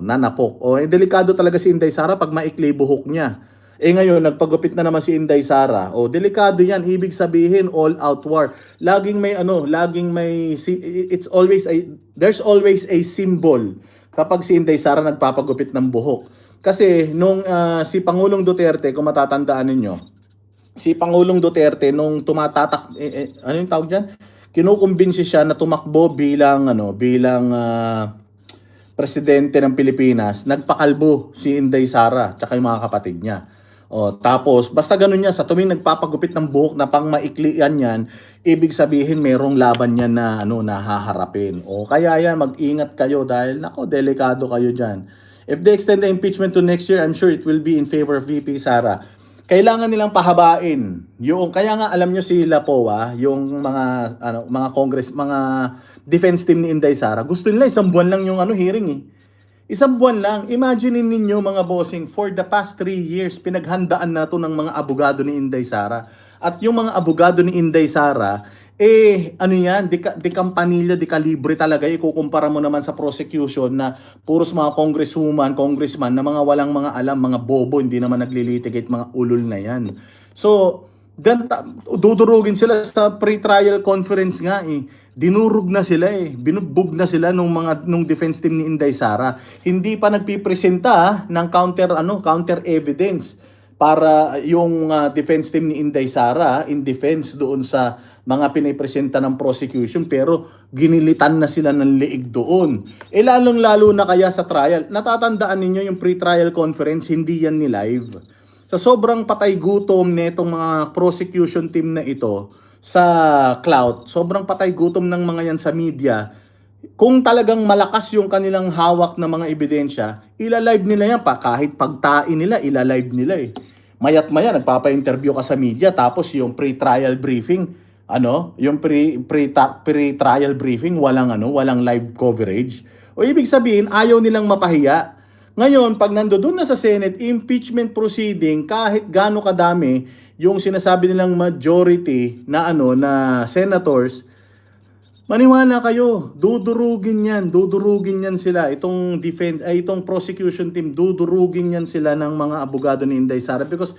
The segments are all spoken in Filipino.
nanapok. O delikado talaga si Inday Sara pag maikli buhok niya. Ngayon, nagpagupit na naman si Inday Sara. Delikado yan. Ibig sabihin, all out war. Laging may there's always a symbol kapag si Inday Sara nagpapagupit ng buhok. Kasi nung si Pangulong Duterte, kung matatandaan ninyo, si Pangulong Duterte nung ano yung tawag diyan? Kinukumbinsi siya na tumakbo bilang presidente ng Pilipinas, nagpakalbo si Inday Sara tsaka yung mga kapatid niya. Tapos basta ganun niya, sa tuwing nagpapagupit ng buhok na pang maiklian yan, ibig sabihin merong laban niya na haharapin. Kaya yan, mag-ingat kayo dahil delikado kayo diyan. If they extend the impeachment to next year, I'm sure it will be in favor of VP Sara. Kailangan nilang pahabain yung, kaya nga alam nyo si Lapoa, yung mga Congress, mga defense team ni Inday Sara, gusto nila isang buwan lang yung hearing eh. Isang buwan lang. Imaginein ninyo mga bossing, for the past 3 years, pinaghandaan na to ng mga abogado ni Inday Sara. At yung mga abogado ni Inday Sara, di kampanilya, di kalibre talaga. Ikukumpara mo naman sa prosecution na puros mga congressman na mga walang mga alam, mga bobo, hindi naman naglilitigate, mga ulol na yan. So, dudurugin sila sa pre-trial conference nga eh. Dinurog na sila eh. Binugbog na sila nung defense team ni Inday Sara. Hindi pa nagpipresenta ng counter evidence para yung defense team ni Inday Sara in defense doon sa mga pinipresenta ng prosecution, pero ginilitan na sila ng liig doon. Lalong-lalo na kaya sa trial. Natatandaan ninyo yung pre-trial conference, hindi yan ni-live. Sa sobrang patay gutom netong mga prosecution team na ito sa clout, sobrang patay gutom ng mga yan sa media, kung talagang malakas yung kanilang hawak na mga ebidensya, ilalive nila yan pa. Kahit pagtain nila, ilalive nila eh. Mayat-maya, nagpapa-interview ka sa media, tapos yung pre-trial briefing, yung pre-trial briefing, walang live coverage. Ibig sabihin, ayaw nilang mapahiya. Ngayon, pag nandoon na sa Senate, impeachment proceeding, kahit gaano kadami yung sinasabi nilang majority na na senators, maniwala kayo, dudurugin yan sila. Itong prosecution team, dudurugin yan sila ng mga abogado ni Inday Sara because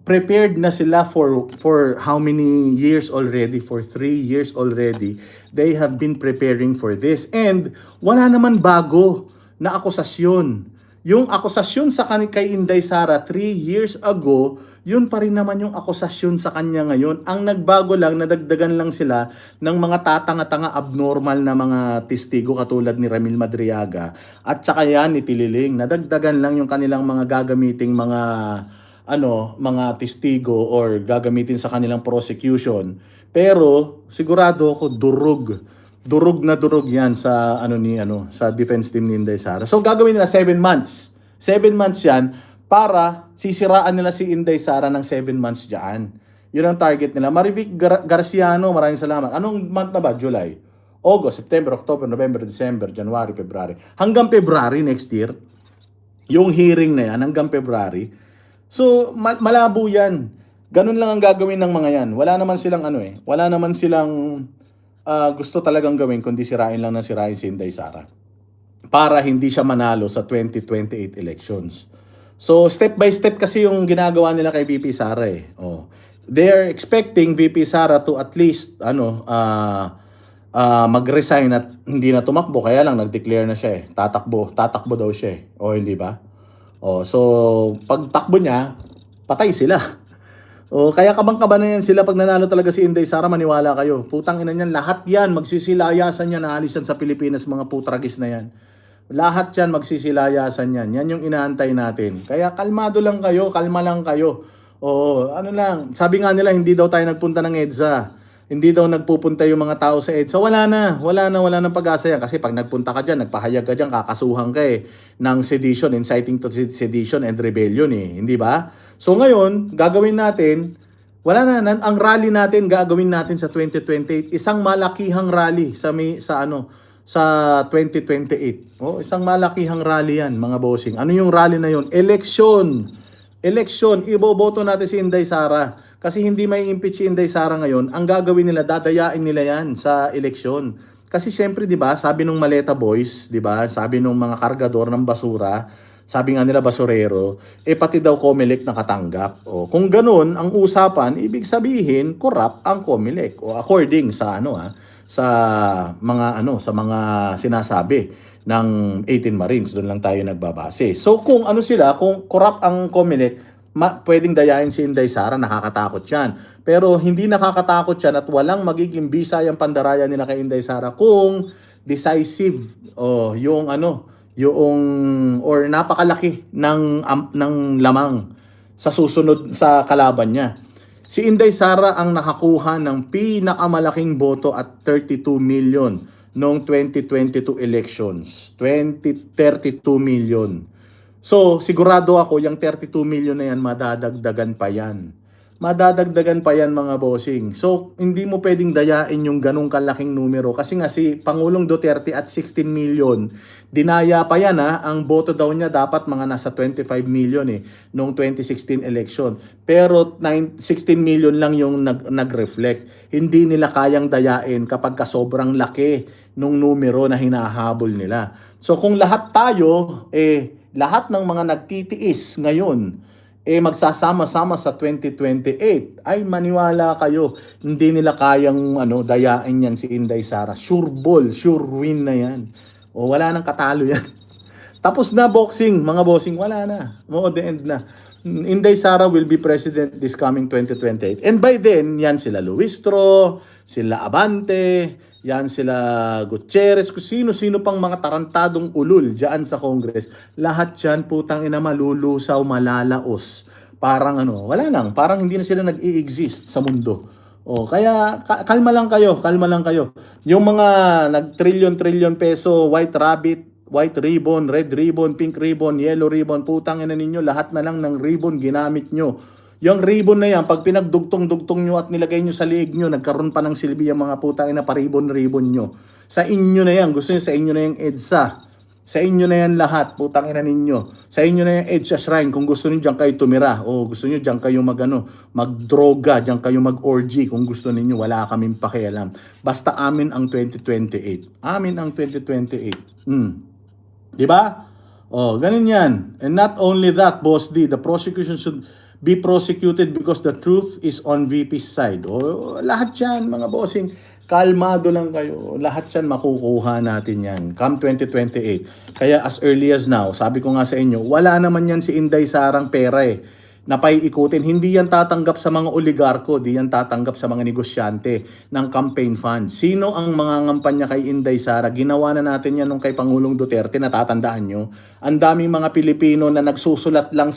prepared na sila for how many years already? For 3 years already. They have been preparing for this. And wala naman bago na akusasyon. Yung akusasyon sa kay Inday Sara 3 years ago, yun pa rin naman yung akusasyon sa kanya ngayon. Ang nagbago lang, nadagdagan lang sila ng mga tatanga-tanga abnormal na mga testigo katulad ni Ramil Madriaga at saka yan ni Tililing. Nadagdagan lang yung kanilang mga gagamiting mga testigo or gagamitin sa kanilang prosecution. Pero sigurado ako durug na durug yan sa sa defense team ni Inday Sara. So gagawin nila 7 months. 7 months yan para sisiraan nila si Inday Sara ng 7 months diyan. Yun ang target nila. Marivic Garciano, maraming salamat. Anong month na ba? July, August, September, October, November, December, January, February. Hanggang February next year. Yung hearing na yan hanggang February. So malabo yan. Ganun lang ang gagawin ng mga yan. Wala naman silang wala naman silang gusto talagang gawin kundi sirain si Inday Sara para hindi siya manalo sa 2028 elections. So step by step kasi yung ginagawa nila kay VP Sara eh. They are expecting VP Sara to at least mag-resign at hindi na tumakbo, kaya lang nag-declare na siya eh. Tatakbo daw siya eh. Hindi ba? So pag takbo niya, patay sila. Kaya kabang-kaba na yan sila pag nanalo talaga si Inday Sara, maniwala kayo. Putang ina niyan, lahat yan, magsisilayasan yan, naalisan sa Pilipinas, mga putragis na yan. Lahat yan, magsisilayasan yan. Yan yung inaantay natin. Kaya kalmado lang kayo, kalma lang kayo. Sabi nga nila, hindi daw tayo nagpunta ng EDSA. Hindi daw nagpupunta yung mga tao sa EDSA. Wala na pag-asa yan. Kasi pag nagpunta ka dyan, nagpahayag ka dyan, kakasuhan ka ng sedition, inciting to sedition and rebellion hindi ba? So ngayon, gagawin natin, ang rally natin, gagawin natin sa 2028, isang malakihang rally sa 2028. Isang malakihang rally yan, mga bossing. Ano yung rally na yun? Election. Iboboto natin si Inday Sara. Kasi hindi may impeach si Inday Sara ngayon. Ang gagawin nila, dadayain nila yan sa election. Kasi syempre 'di ba, sabi nung Maleta Boys, 'di ba? Sabi nung mga kargador ng basura, sabi nga nila basurero, pati daw COMELEC nakatanggap. O kung ganun ang usapan, ibig sabihin corrupt ang COMELEC o according sa sa sa mga sinasabi ng 18 Marines, doon lang tayo nagbabase. So kung kung corrupt ang COMELEC, pwedeng dayain si Inday Sara, nakakatakot yan. Pero hindi nakakatakot yan at walang magiging bisa yung pandaraya nila kay Inday Sara kung decisive yung or napakalaki ng lamang sa susunod sa kalaban niya. Si Inday Sara ang nakakuha ng pinakamalaking boto at 32 million noong 2022 elections. 32 million. So, sigurado ako, yung 32 million na yan, madadagdagan pa yan. Madadagdagan pa yan, mga bossing. So, hindi mo pwedeng dayain yung ganong kalaking numero. Kasi nga si Pangulong Duterte at 16 million, dinaya pa yan ang boto daw niya dapat mga nasa 25 million noong 2016 election. Pero 16 million lang yung nag-reflect. Hindi nila kayang dayain kapag sobrang laki nung numero na hinahabol nila. So, kung lahat tayo, lahat ng mga nagtitiis ngayon, magsasama-sama sa 2028, ay maniwala kayo, hindi nila kayang dayain yan si Inday Sara. Sure ball, sure win na yan. O wala nang katalo yan. Tapos na boxing, mga bossing, wala na. The end na. Inday Sara will be president this coming 2028. And by then, yan sila Luistro, sila Abante, yan sila Gutierrez, kung sino-sino pang mga tarantadong ulul dyan sa Congress. Lahat yan, putang ina, malulusaw, malalaos. Parang wala lang. Parang hindi na sila nag-i-exist sa mundo. Kaya kalma lang kayo, kalma lang kayo. Yung mga nag-trillion peso, white rabbit, white ribbon, red ribbon, pink ribbon, yellow ribbon, putang ina ninyo, lahat na lang ng ribbon ginamit nyo. Yung ribbon na yan, pag pinagdugtong-dugtong nyo at nilagay nyo sa liig nyo, nagkaroon pa ng silbi yung mga putang ina paribon-ribbon nyo. Sa inyo na yan, gusto nyo sa inyo na yung EDSA. Sa inyo na yan lahat, putang ina ninyo. Sa inyo na yung EDSA Shrine, kung gusto nyo dyan kayo tumira, o gusto nyo dyan kayo magdroga, dyan kayo mag-orgy, kung gusto ninyo, wala kaming pakialam. Basta amin ang 2028. Amin ang 2028. Diba? Ganun yan. And not only that, Boss D, the prosecution should be prosecuted because the truth is on VP's side. Lahat yan, mga bossing, kalmado lang kayo. Lahat yan, makukuha natin yan. Come 2028. Kaya as early as now, sabi ko nga sa inyo, wala naman yan si Inday Sarang pera na paiikutin. Hindi yan tatanggap sa mga oligarko, di yan tatanggap sa mga negosyante ng campaign fund. Sino ang mga ngampanya kay Inday Sara? Ginawa na natin yan nung kay Pangulong Duterte, natatandaan nyo. Ang daming mga Pilipino na nagsusulat lang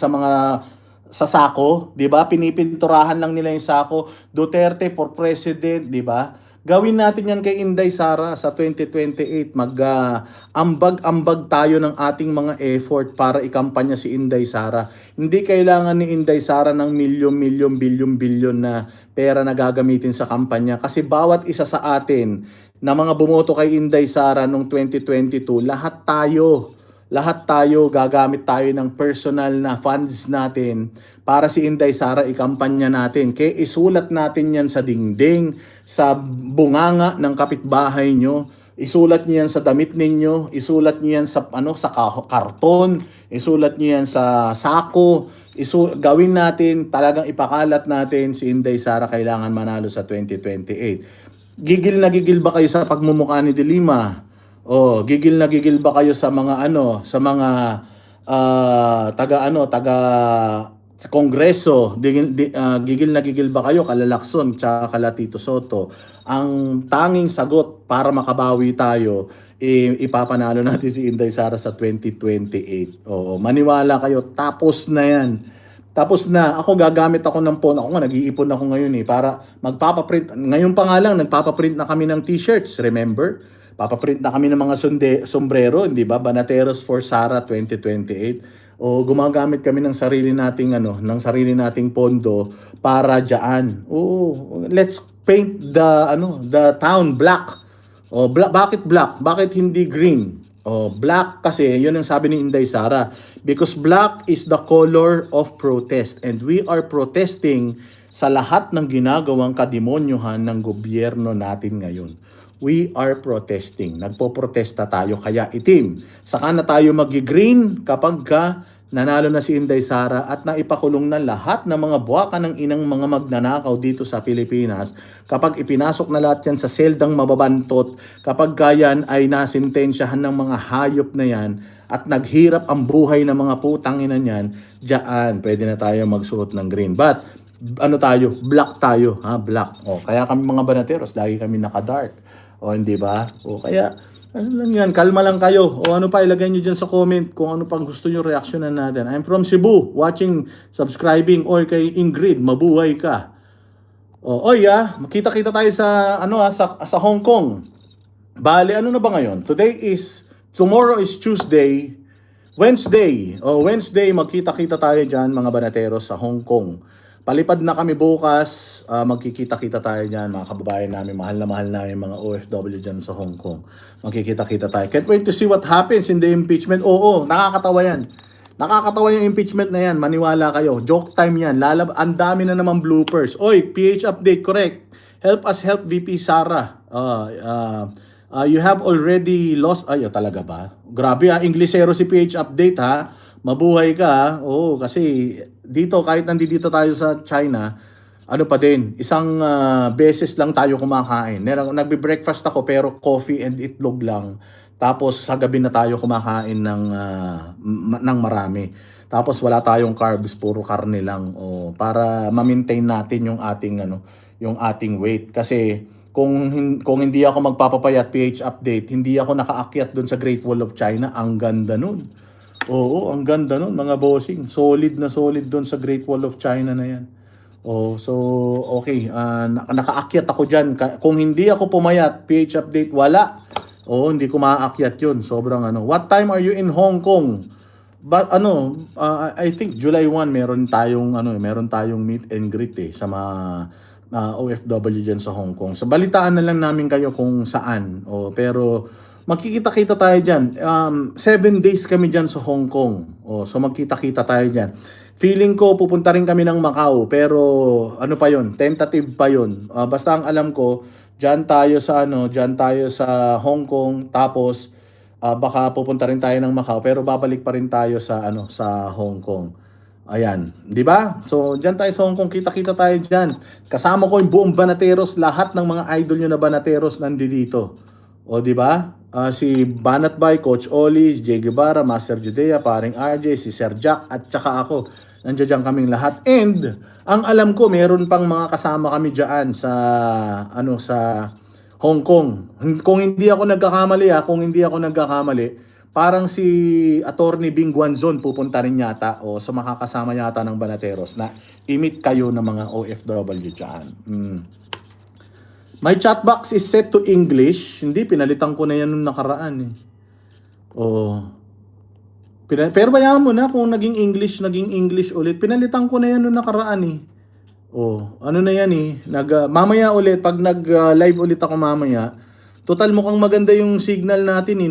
sa sako, 'di ba? Pinipinturahan lang nila yung sako. Duterte for president, 'di ba? Gawin natin 'yan kay Inday Sara sa 2028. Ambag-ambag tayo ng ating mga effort para ikampanya si Inday Sara. Hindi kailangan ni Inday Sara ng milyon, bilyon na pera na gagamitin sa kampanya kasi bawat isa sa atin na mga bumoto kay Inday Sara noong 2022, lahat tayo gagamit tayo ng personal na funds natin para si Inday Sara ikampanya natin. Kaya isulat natin yan sa dingding, sa bunganga ng kapitbahay nyo, isulat niyo yan sa damit ninyo, isulat niyo yan sa karton, isulat niyo yan sa sako, gawin natin, talagang ipakalat natin si Inday Sara kailangan manalo sa 2028. Gigil na gigil ba kayo sa pagmumukha ni De Lima? Gigil na gigil ba kayo sa mga taga Kongreso? Gigil na gigil ba kayo kala Lacson tsaka kala Tito Soto? Ang tanging sagot para makabawi tayo, ipapanalo natin si Inday Sara sa 2028. Maniwala kayo, tapos na yan. Tapos na, ako gagamit ako ng phone. Ako nga, nag-iipon ako ngayon para magpapaprint. Ngayon pa nga lang, nagpapaprint na kami ng t-shirts, remember? Papaprint na kami ng mga sombrero, hindi ba? Banateros for Sara 2028. Gumagamit kami ng sarili nating pondo para diyan. Let's paint the town black. Bakit black? Bakit hindi green? Black kasi, yun ang sabi ni Inday Sara. Because black is the color of protest and we are protesting sa lahat ng ginagawang kademonyohan ng gobyerno natin ngayon. We are protesting. Nagpo-protesta tayo kaya itim. Saka na tayo mag-green kapag nanalo na si Inday Sara at naipakulong na lahat ng mga buwaka ng inang mga magnanakaw dito sa Pilipinas. Kapag ipinasok na lahat yan sa seldang mababantot, kapag yan ay nasintensyahan ng mga hayop na yan at naghirap ang buhay ng mga putang ina niyan, diyan pwede na tayo magsuot ng green. But ano tayo? Black tayo, ha? Black. O, kaya kami mga banateros, lagi kami naka-dark. O, hindi ba? O, kaya, ano lang yan, kalma lang kayo. O, ano pa, ilagay nyo dyan sa comment kung ano pang gusto nyo reaksyonan natin. I'm from Cebu, watching, subscribing, or kay Ingrid, mabuhay ka. O, oy, makita-kita tayo sa, sa Hong Kong. Bale, ano na ba ngayon? Tomorrow is Tuesday, Wednesday, magkita-kita tayo dyan, mga banateros, sa Hong Kong. Palipad na kami bukas, magkikita-kita tayo dyan, mga kababayan namin, mahal na mahal namin mga OFW dyan sa Hong Kong. Magkikita-kita tayo. Can't wait to see what happens in the impeachment. Oo, nakakatawa yan. Nakakatawa yung impeachment na yan, maniwala kayo. Joke time yan, ang dami na naman bloopers. Oy, PH update, correct. Help us help VP Sara. You have already lost, talaga ba? Grabe Inglesero si PH update ha. Mabuhay ka. Oo, kasi dito kahit nandito tayo sa China, ano pa din, isang beses lang tayo kumakain. Nagbe-breakfast ako pero coffee and itlog lang. Tapos sa gabi na tayo kumakain ng marami. Tapos wala tayong carbs, puro karne lang para ma-maintain natin yung ating weight kasi kung hindi ako magpapapayat PH update, hindi ako nakaakyat doon sa Great Wall of China. Ang ganda nun. Oo, ang ganda nun, mga bossing. Solid na solid doon sa Great Wall of China na yan. So, okay. Nakaakyat ako dyan. Kung hindi ako pumayat, PH update, wala. Hindi ko maaakyat yun. Sobrang What time are you in Hong Kong? But I think July 1 meron tayong meet and greet sa mga OFW dyan sa Hong Kong. So, balitaan na lang namin kayo kung saan. Pero magkikita-kita tayo dyan. 7 days kami dyan sa Hong Kong. So magkita-kita tayo dyan. Feeling ko pupunta rin kami ng Macau. Pero ano pa yon? Tentative pa yon. Basta ang alam ko, dyan tayo sa Hong Kong. Tapos baka pupunta rin tayo ng Macau. Pero babalik pa rin tayo sa Hong Kong. Ayan, di ba? So, dyan tayo sa Hong Kong, kita-kita tayo dyan. Kasama ko yung buong Banateros, lahat ng mga idol nyo na Banateros nandito. Di ba? Si Banat Bay, Coach Oli, Jay Guevara, Master Judea, paring RJ, si Sir Jack, at saka ako. Nandiyan kaming lahat. And, ang alam ko, meron pang mga kasama kami dyan sa Hong Kong. Kung hindi ako nagkakamali, parang si Attorney Bing Guanzon pupunta rin yata so makakasama yata ng Banateros na i-meet kayo ng mga OFW dyan. My chat box is set to English. Hindi, pinalitan ko na yan nung nakaraan pero bayaan mo na kung naging English ulit. Pinalitan ko na yan nung nakaraan ano na yan mamaya ulit, pag nag-live ulit ako mamaya, total mukhang maganda yung signal natin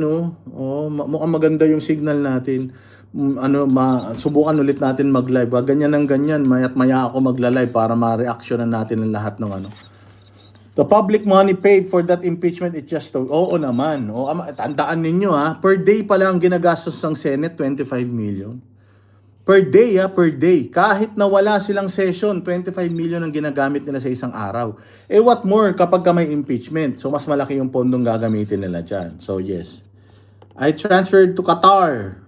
mukhang maganda yung signal natin. Subukan ulit natin mag-live. Ganyan ng ganyan, maya't maya ako magla-live para ma-reactionan natin ang lahat ng The public money paid for that impeachment, it just oo naman. Tandaan ninyo per day pa lang ginagastos ng Senate 25 million. Per day per day. Kahit na wala silang session, 25 million ang ginagamit nila sa isang araw. What more kapag may impeachment? So, mas malaki yung pondong gagamitin nila dyan. So, yes. I transferred to Qatar.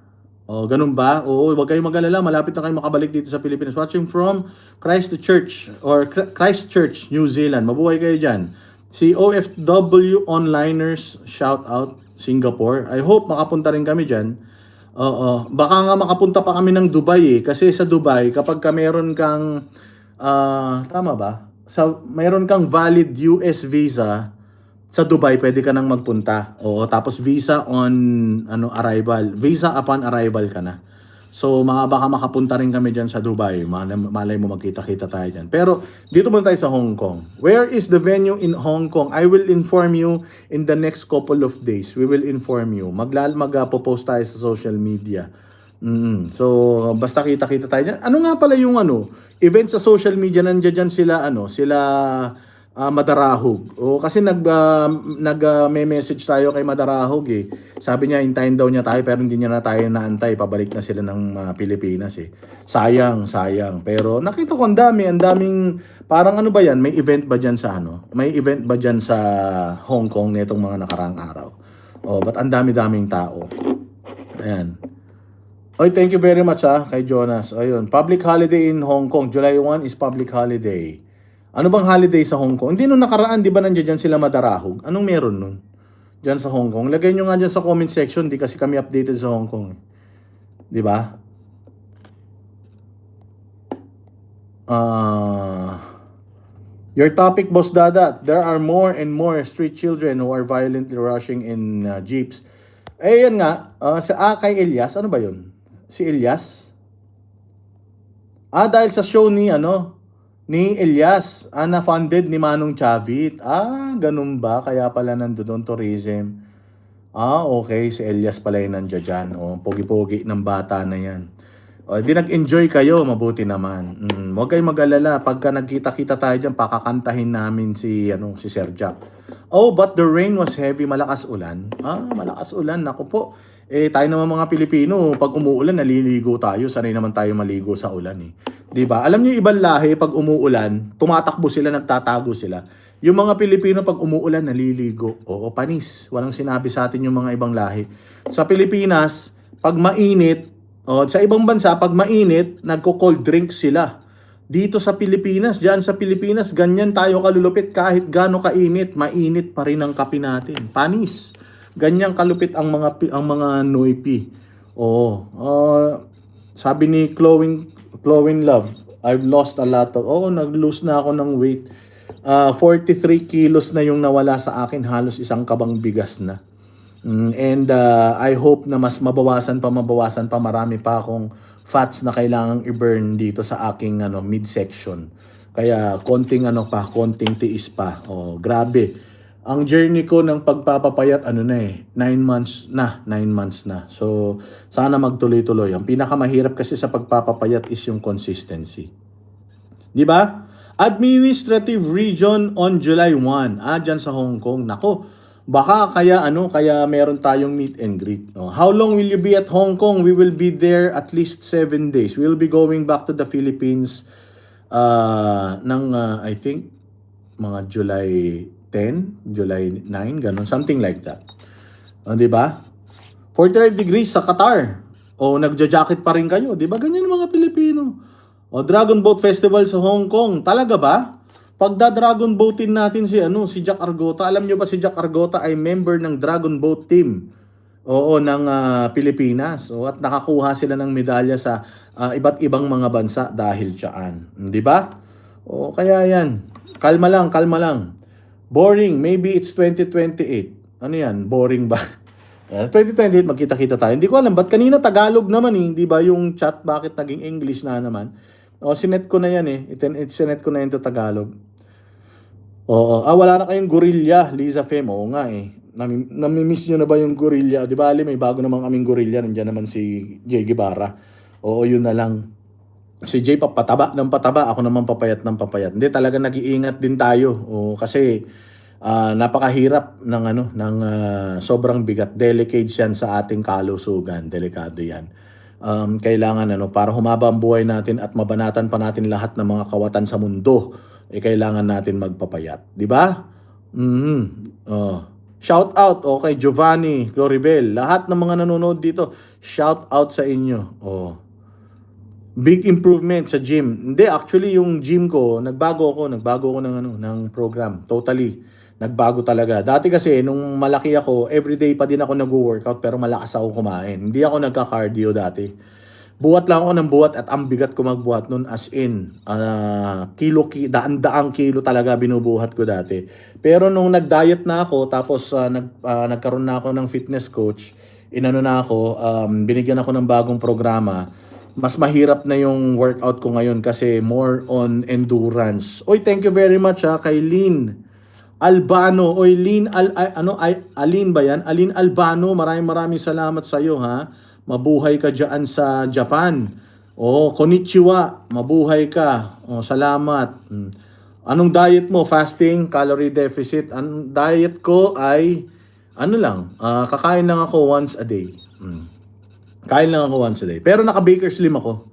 Ganun ba? Huwag kayong mag-alala. Malapit na kayo makabalik dito sa Pilipinas. Watching from Christchurch, New Zealand. Mabuhay kayo dyan. Si OFW Onliners, shout out, Singapore. I hope makapunta rin kami dyan. Baka nga makapunta pa kami ng Dubai kasi sa Dubai kapag meron kang tama ba? Mayroon kang valid US visa sa Dubai, pwede ka nang magpunta. Tapos visa on arrival. Visa upon arrival ka na. So baka makapunta rin kami diyan sa Dubai. Malay mo magkita-kita tayo diyan. Pero dito muna tayo sa Hong Kong. Where is the venue in Hong Kong? I will inform you in the next couple of days. We will inform you. Mag-post tayo sa social media. So basta kita-kita tayo diyan. Ano nga pala yung event sa social media, nandiyan sila Madarahog. O kasi may message tayo kay Madarahog eh. Sabi niya hintayin daw niya tayo pero hindi niya na tayo naantay. Pabalik na sila ng Pilipinas eh. Sayang. Pero nakita ko ang daming parang ano ba yan? May event ba diyan sa ano? May event ba diyan sa Hong Kong nitong mga nakaraang araw? Oh, but ang dami-daming tao. Ayan. Oy, thank you very much kay Jonas. Ayun, public holiday in Hong Kong. July 1 is public holiday. Ano bang holiday sa Hong Kong? Hindi nung nakaraan, di ba nandiyan dyan sila Madarahog? Anong meron nun? Dyan sa Hong Kong. Lagay nyo nga dyan sa comment section. Di kasi kami updated sa Hong Kong. Di ba? Your topic, Boss Dada. There are more and more street children who are violently rushing in jeeps. Eh, yan nga. Kay Elias. Ano ba yun? Si Elias? Dahil sa show ni Elias, na-funded ni Manong Chavit. Ganun ba? Kaya pala nandoon tourism. Okay. Si Elias pala yung nandiyan dyan. Pogi-pogi ng bata na yan. Di nag-enjoy kayo, mabuti naman. Huwag kayong mag-alala. Pagka nagkita-kita tayo dyan, pakakantahin namin si Sir Jack. But the rain was heavy. Malakas ulan. Malakas ulan. Naku po. Tayo naman mga Pilipino, pag umuulan, naliligo tayo. Sanay naman tayo maligo sa ulan eh. Diba? Alam niyo ibang lahi, pag umuulan, tumatakbo sila, nagtatago sila. Yung mga Pilipino, pag umuulan, naliligo. Oo, panis. Walang sinabi sa atin yung mga ibang lahi. Sa Pilipinas, pag mainit, sa ibang bansa, pag mainit, nagko-cold drink sila. Dito sa Pilipinas, dyan sa Pilipinas, ganyan tayo kalulupit. Kahit gaano kainit, mainit pa rin ang kape natin. Panis. Ganyang kalupit ang mga Noipi. Sabi ni Chloe Love, I've lost a lot of nag-lose na ako ng weight. 43 kilos na yung nawala sa akin, halos isang kabang bigas na. And I hope na mas mabawasan pa, marami pa akong fats na kailangang i-burn dito sa aking midsection. Kaya konting tiis pa. Grabe. Ang journey ko ng pagpapapayat 9 months na. So sana magtuloy-tuloy. Ang pinakamahirap kasi sa pagpapapayat is yung consistency. 'Di ba? Administrative region on July 1. Diyan sa Hong Kong. Nako, baka kaya meron tayong meet and greet. How long will you be at Hong Kong? We will be there at least 7 days. We'll be going back to the Philippines I think mga July 10, July 9, ganun, something like that. Di ba? 43 degrees sa Qatar. Nagja-jacket pa rin kayo. Di ba? Ganyan mga Pilipino. Dragon Boat Festival sa Hong Kong. Talaga ba? Pagda-dragon boatin natin si Jack Argota. Alam nyo ba si Jack Argota ay member ng Dragon Boat Team? Ng Pilipinas. At nakakuha sila ng medalya sa iba't ibang mga bansa dahil dyan. Di ba? Kaya yan. Kalma lang. Boring. Maybe it's 2028. Ano yan? Boring ba? 2028, magkita-kita tayo. Hindi ko alam. Ba't kanina Tagalog naman Di ba yung chat, bakit naging English na naman? Sinet ko na yan sinet ko na yan to Tagalog. Wala na kayong gorilla, Liza Fem. Oo nga Namimiss nyo na ba yung gorilla? Di ba, may bago namang kaming gorilla. Nandiyan naman si Jay Guevara. Yun na lang. Si Jay pataba ng pataba, ako naman papayat ng papayat. Hindi, talaga nag-iingat din tayo. Kasi napakahirap ng sobrang bigat. Delicate yan sa ating kalusugan. Delikado yan. Kailangan para humaba ang buhay natin at mabanatan pa natin lahat ng mga kawatan sa mundo, kailangan natin magpapayat. Di ba? Shout out kay Giovanni Gloribel. Lahat ng mga nanonood dito, shout out sa inyo. Big improvement sa gym. Hindi, actually yung gym ko, nagbago ako ng program. Totally. Nagbago talaga. Dati kasi nung malaki ako, everyday pa din ako nag-workout pero malakas ako kumain. Hindi ako nagka-cardio dati. Buhat lang ako ng buhat at ang bigat ko magbuhat nun, as in daan-daang kilo talaga binubuhat ko dati. Pero nung nag-diet na ako, tapos nagkaroon na ako ng fitness coach, binigyan ako ng bagong programa. Mas mahirap na yung workout ko ngayon kasi more on endurance. Thank you very much kay Lynn Albano. Alin ba yan? Alin Albano, maraming salamat sa iyo Mabuhay ka diyan sa Japan. Konnichiwa, mabuhay ka. Salamat. Anong diet mo? Fasting, calorie deficit. Ang diet ko ay ano lang, kakain lang ako once a day. Kain lang ako once a day. Pero naka-Baker Slim ako.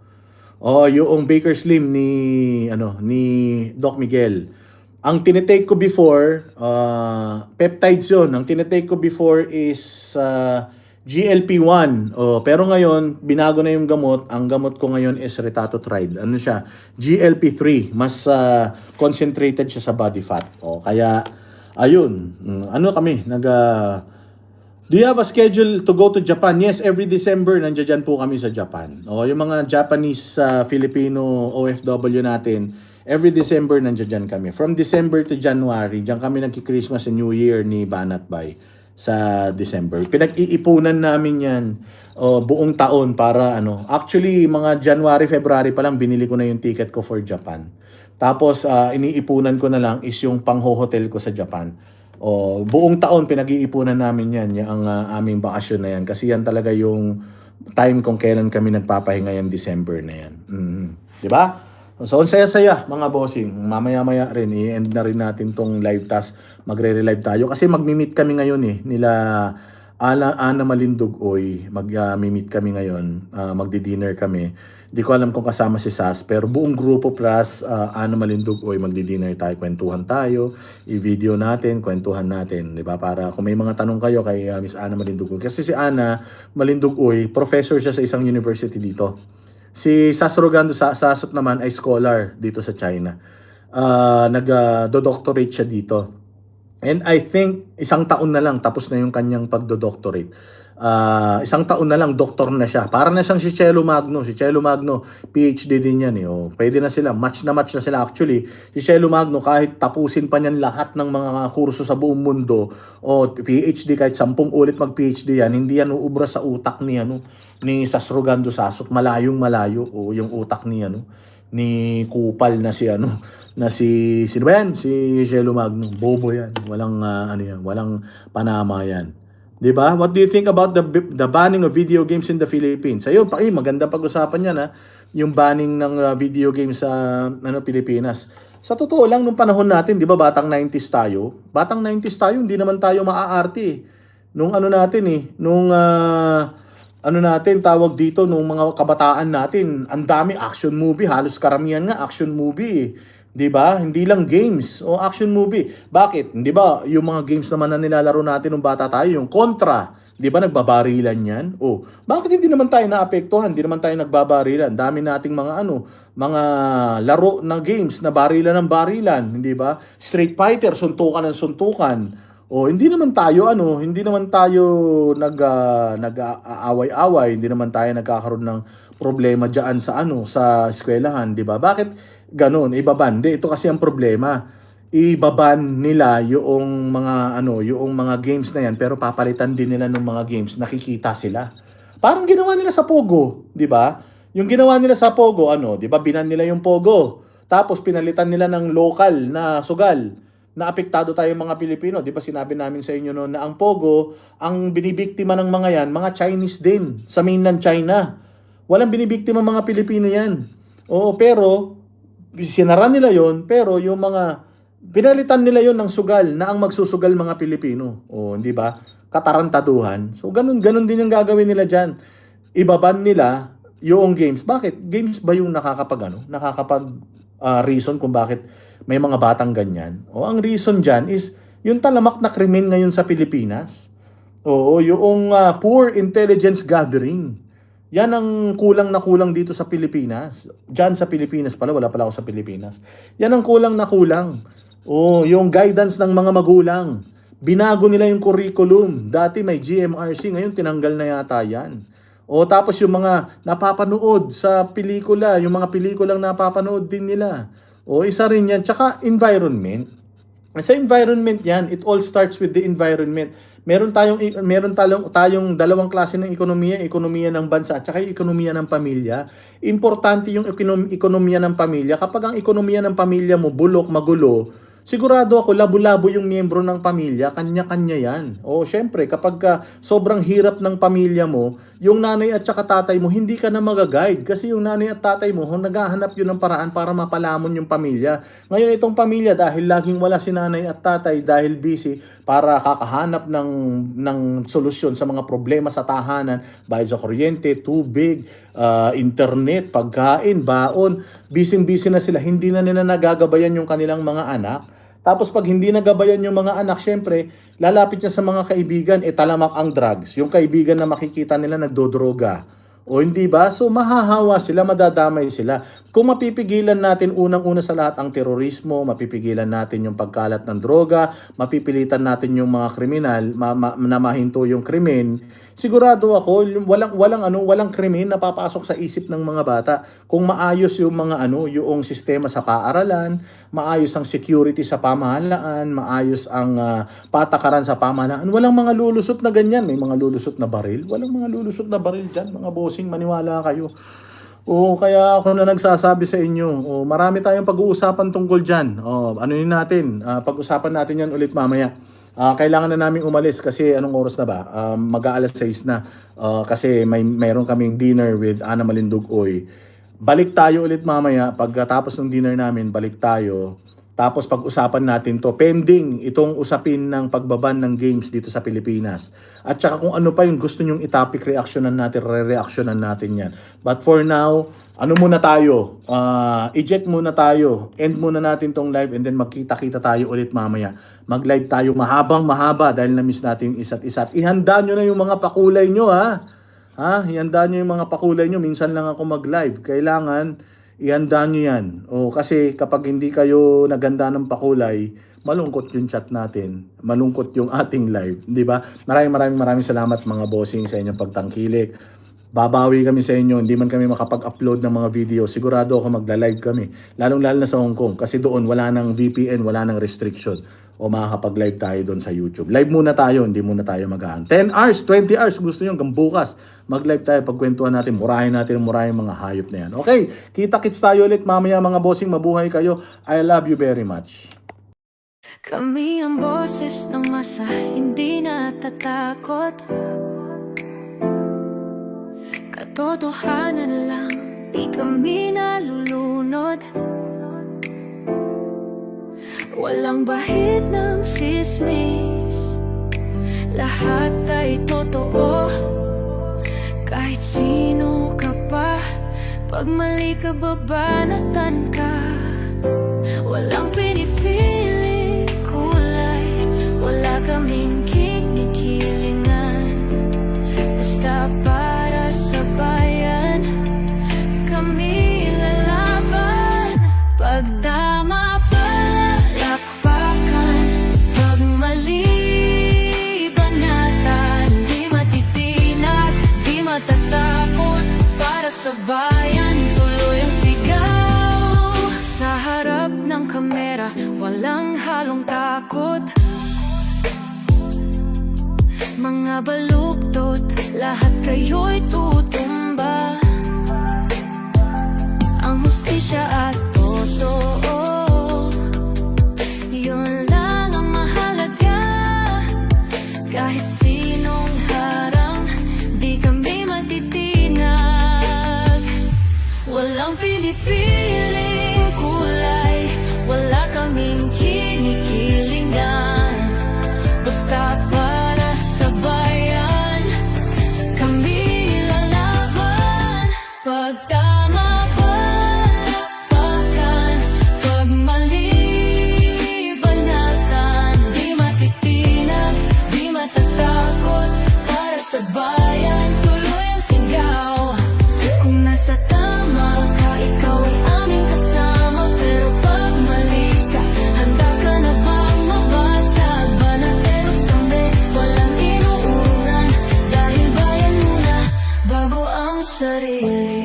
Oh, yung Baker Slim ni Doc Miguel. Ang tinitake ko before, peptides 'yon. Ang tinitake ko before is GLP-1. Oh, pero ngayon binago na yung gamot. Ang gamot ko ngayon is Retatotride. Ano siya? GLP-3. Mas concentrated siya sa body fat. Oh, kaya ayun. Ano kami? Do you have a schedule to go to Japan? Yes, every December nandiyan po kami sa Japan. O, yung mga Japanese Filipino OFW natin, every December nandiyan kami. From December to January, diyan kami nagki-Christmas and New Year ni Banat Bay sa December. Pinag-iipunan namin 'yan buong taon para ano. Actually, mga January, February pa lang binili ko na yung ticket ko for Japan. Tapos iniipunan ko na lang is yung pang-hotel ko sa Japan. Buong taon pinag-iipunan namin yan, yung aming bakasyon na yan. Kasi yan talaga yung time kung kailan kami nagpapahinga yung December na yan. Di ba? So, ang saya-saya mga bossing. Mamaya-maya rin, i-end na rin natin tong live task. Magre-relive tayo. Kasi mag-meet kami ngayon nila Ana Malindugoy. Mag-meet kami ngayon. Magdi-dinner kami. Di ko alam kung kasama si Sas, pero buong grupo plus Ana Malindugoy, magdi-dinner tayo, kwentuhan tayo, i-video natin, kwentuhan natin, di ba? Para kung may mga tanong kayo kay Miss Ana Malindugoy. Kasi si Ana Malindugoy, professor siya sa isang university dito. Si Sas Rogando Sasot naman ay scholar dito sa China. Nag-doctorate siya dito. And I think isang taon na lang tapos na yung kanyang pagdo-doctorate. Isang taon na lang doktor na siya. Para na siyang si Cielo Magno. Si Cielo Magno, PhD din yan. Pwede na sila. Match na sila actually. Si Cielo Magno, kahit tapusin pa niyan lahat ng mga kurso sa buong mundo, PhD, kahit 10 ulit mag-PhD yan, hindi yan uubra sa utak ni Sas Rogando Sasot. Malayong malayo yung utak ni Kupal na sino ba yan? Si Cielo Magno. Bobo yan. Walang walang panama yan. 'Di ba? What do you think about the banning of video games in the Philippines? Ayun, maganda pag-usapan yan yung banning ng video games sa Pilipinas. Sa totoo lang nung panahon natin, 'di ba, batang 90s tayo. Batang 90s tayo, hindi naman tayo maaarte. Nung tawag dito, nung mga kabataan natin, ang dami action movie, halos karamihan nga action movie. 'Di ba? Hindi lang games o action movie. Bakit? 'Di ba? Yung mga games naman na nilalaro natin nung bata tayo, yung Contra, 'di ba nagbabarilan 'yan? Bakit hindi naman tayo naapektuhan? Hindi naman tayo nagbabarilan. Dami nating mga laro na games na barilan ng barilan, hindi ba? Street Fighter, suntukan ng suntukan. Hindi naman tayo nag-aaway-away, hindi naman tayo nagkakaroon ng problema diyan sa eskwelahan, 'di ba? Bakit ganoon? Ibaban. Ito kasi ang problema. Ibaban nila yung mga games na yan, pero papalitan din nila ng mga games, nakikita sila. Parang ginawa nila sa Pogo, 'di ba? Yung ginawa nila sa Pogo, 'di ba? Binan nila yung Pogo. Tapos pinalitan nila ng local na sugal. Naapektado tayo mga Pilipino. 'Di ba sinabi namin sa inyo noon na ang Pogo, ang binibiktima ng mga yan, mga Chinese din sa mainland China. Walang binibiktima mga Pilipino yan. Pero sinara nila yon, pero yung mga pinalitan nila yon ng sugal na ang magsusugal mga Pilipino. Hindi ba? Katarantaduhan. So ganun din yung gagawin nila diyan. Ibaban nila yung games. Bakit? Games ba yung nakakapag reason kung bakit may mga batang ganyan? Ang reason diyan is yung talamak na krimen ngayon sa Pilipinas. Yung poor intelligence gathering. Yan ang kulang na kulang dito sa Pilipinas. Diyan sa Pilipinas pala, wala pala ako sa Pilipinas. Yan ang kulang na kulang. Yung guidance ng mga magulang. Binago nila yung curriculum. Dati may GMRC, ngayon tinanggal na yata yan. Tapos yung mga napapanood sa pelikula, yung mga pelikulang napapanood din nila. Isa rin yan. Tsaka environment. Sa environment yan, it all starts with the environment. Meron tayong dalawang klase ng ekonomiya ng bansa at saka yung ekonomiya ng pamilya. Importante yung ekonomiya ng pamilya. Kapag ang ekonomiya ng pamilya mo bulok, magulo, sigurado ako labo-labo yung miyembro ng pamilya, kanya-kanya yan. Syempre, kapag sobrang hirap ng pamilya mo, yung nanay at saka tatay mo, hindi ka na magaguide. Kasi yung nanay at tatay mo, naghahanap yun ng paraan para mapalamon yung pamilya. Ngayon itong pamilya, dahil laging wala si nanay at tatay, dahil busy para kakahanap ng solusyon sa mga problema sa tahanan, bayad sa kuryente, tubig, internet, pagkain, baon, busy-busy na sila, hindi na nila nagagabayan yung kanilang mga anak. Tapos pag hindi nagabayan yung mga anak, syempre, lalapit niya sa mga kaibigan, talamak ang drugs. Yung kaibigan na makikita nila nagdodroga. O hindi ba? So mahahawa sila, madadamay sila. Kung mapipigilan natin unang-una sa lahat ang terorismo, mapipigilan natin yung pagkalat ng droga, mapipilitan natin yung mga kriminal na mahinto yung krimen, sigurado ako walang krimen na papasok sa isip ng mga bata. Kung maayos yung yung sistema sa paaralan, maayos ang security sa pamahalaan, maayos ang patakaran sa pamahalaan, walang mga lulusot na ganyan. May mga lulusot na baril, walang mga lulusot na baril diyan, mga bossing, maniwala kayo. Kaya ako na nagsasabi sa inyo, marami tayong pag-uusapan tungkol dyan. Natin, pag-usapan natin yan ulit mamaya. Kailangan na namin umalis kasi anong oras na ba? Mag-aalas 6 na. Kasi mayroon kaming dinner with Ana Malindug Oy. Balik tayo ulit mamaya. Pagkatapos ng dinner namin, balik tayo. Tapos pag-usapan natin to, pending itong usapin ng pagbaban ng games dito sa Pilipinas. At saka kung ano pa yung gusto nyong itopic reactionan natin, re-reactionan natin yan. But for now, muna tayo? Eject muna tayo. End muna natin tong live and then magkita-kita tayo ulit mamaya. Mag-live tayo mahaba dahil na-miss natin yung isa't isa. Ihanda nyo na yung mga pakulay nyo, ha? Ihanda nyo yung mga pakulay nyo. Minsan lang ako mag-live. Kailangan ihanda nyo yan. Kasi kapag hindi kayo naganda ng pakulay, malungkot yung chat natin. Malungkot yung ating live. Di ba? Maraming salamat mga bossing sa inyong pagtangkilik. Babawi kami sa inyo. Hindi man kami makapag-upload ng mga video. Sigurado ako magla-live kami. Lalong-lalo na sa Hong Kong. Kasi doon wala ng VPN, wala ng restriction. O makakapag-live tayo doon sa YouTube. Live muna tayo, hindi muna tayo mag-aan. 10 hours, 20 hours, gusto nyo hanggang bukas. Mag-live tayo, pagkwentuhan natin, murahin mga hayop na yan. Okay, kita-kits tayo ulit mamaya mga bossing, mabuhay kayo. I love you very much. Kami ang boses ng masa, hindi natatakot. Katotohanan lang, di kami nalulunod. Walang bahid ng sismis, lahat ay totoo. Kahit sino ka pa, pag mali ka babanatan ka. Walang pinipili kulay, wala kaming kinikilingan. Basta para sa bayan, kami lalaban. Pagtama palakpakan, pag mali banatan. Di matitinag, di matatakot, para sa bayan tuloy ang sigaw. Sa harap ng kamera, walang halong takot. Mga baluktot, lahat kayo'y tutumba. Ang hustisya at totoo, yun lang ang mahalaga. Kahit sinong harang, di kami matitinag. Walang pinipiling kulay, wala kaming kinikilingan. Basta para sa bayan, kami lalaban. Pagtama palakpakan, pag mali banatan. Di matitinag, di matatakot, para sa bayan tuloy ang sigaw. Kung nasa tama ka, ikaw ay aming kasama. Pero pag mali ka, handa ka na bang mabasag? Banateros kami, walang inuunan. Dahil bayan muna, bago ang sarili.